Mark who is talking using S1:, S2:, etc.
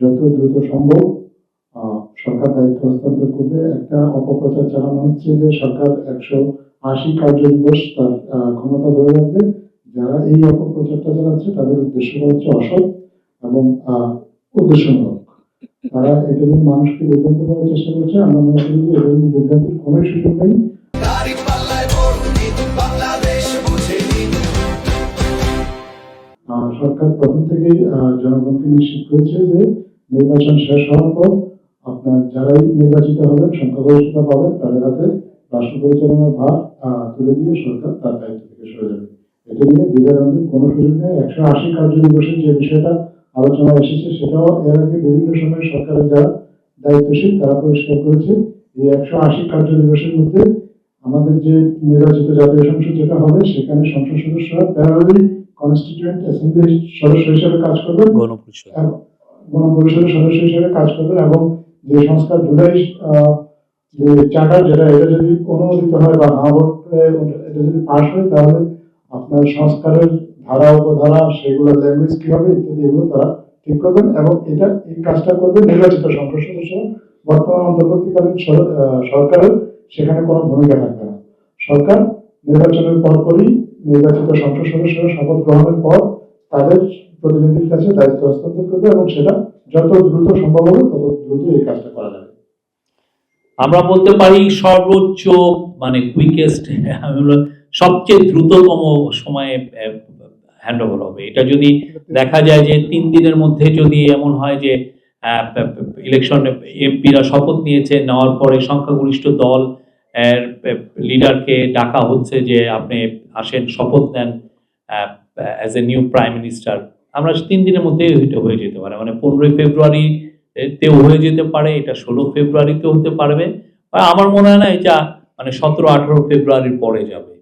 S1: যত দ্রুত সম্ভব সরকার দায়িত্ব হস্তান্তর করবে। একটা অপপ্রচার চালানো হচ্ছে যে সরকার 180 কার্যদিবস তার ক্ষমতা ধরে রাখবে। যারা এই অপপ্রচারটা চালাচ্ছে তাদের উদ্দেশ্যটা হচ্ছে অসৎ এবং উদ্দেশ্যমূলক। তারা এটা নিয়ে মানুষকে বিভ্রান্ত করার চেষ্টা করছে। আমরা মনে করি যে এটা নিয়ে বিভ্রান্তির কোনো সুযোগ নেই। সরকার প্রথম থেকেই জনগণকে নিশ্চিত করেছে যে নির্বাচন শেষ হওয়ার পর আপনার যারাই নির্বাচিত হবেন, সংখ্যাগরিষ্ঠতা পাবেন, তাদের হাতে রাষ্ট্র পরিচালনার ভার তুলে দিয়ে সরকার তার দায়িত্ব থেকে সরে যাবে। এটা নিয়ে দ্বিধাদ্বন্দ্বের কোনো সুযোগ নেই। 180 কার্যদিবসের যে বিষয়টা আলোচনা এসেছে সেটাও এর আগে বিভিন্ন সময় সরকারের যারা দায়িত্বশীল তারা পরিষ্কার করেছে। এই 180 কার্যদিবসের মধ্যে আমাদের যে নির্বাচিত জাতীয় সংসদ যেটা হবে সেখানে সংসদ সদস্যরা প্যারালালি কনস্টিটিউয়েন্ট অ্যাসেম্বলি সদস্য হিসেবে কাজ করবেন, গণপরিষদের সদস্য হিসেবে কাজ করবেন এবং যে সংস্কার জুলাই যে চার্টার যেটা এটা যদি অনুমোদিত হয় বা এটা যদি পাস হয় তাহলে আপনার সংস্কারের ধারা উপধারা সেগুলোর ল্যাঙ্গুয়েজ কি হবে ইত্যাদি এগুলো তারা ঠিক করবেন এবং এই কাজটা করবেন নির্বাচিত সংসদ সদস্য। বর্তমান অন্তর্বর্তীকালীন সরকারের সেখানে কোনো ভূমিকা থাকবে না। সরকার নির্বাচনের পরপরই নির্বাচিত সংসদ সদস্যরা শপথ গ্রহণের পর তাদের প্রতিনিধির কাছে দায়িত্ব হস্তান্তর করবে এবং সেটা যত দ্রুত সম্ভব হবে তত দ্রুত এই কাজটা করা যাবে।
S2: আমরা বলতে পারি সর্বোচ্চ মানে কুইকেস্ট সবচেয়ে দ্রুততম সময়ে হ্যান্ডওভার হবে। এটা যদি দেখা যায় যে 3 দিনের মধ্যে যদি এমন হয় যে ইলেকশন এমপিরা শপথ নিয়েছে, নেওয়ার পরে সংখ্যাগরিষ্ঠ দল লিডারকে ডাকা হচ্ছে যে আপনি আসেন শপথ নেন as a new prime minister, আমরা 3 দিনের মধ্যেই এটা হয়ে যেতে পারে। মানে 15 ফেব্রুয়ারি তেও হয়ে যেতে পারে, এটা 16 ফেব্রুয়ারিতেও হতে পারবে। আমার মনে হয় না এটা মানে 17-18 ফেব্রুয়ারির পরে যাবে।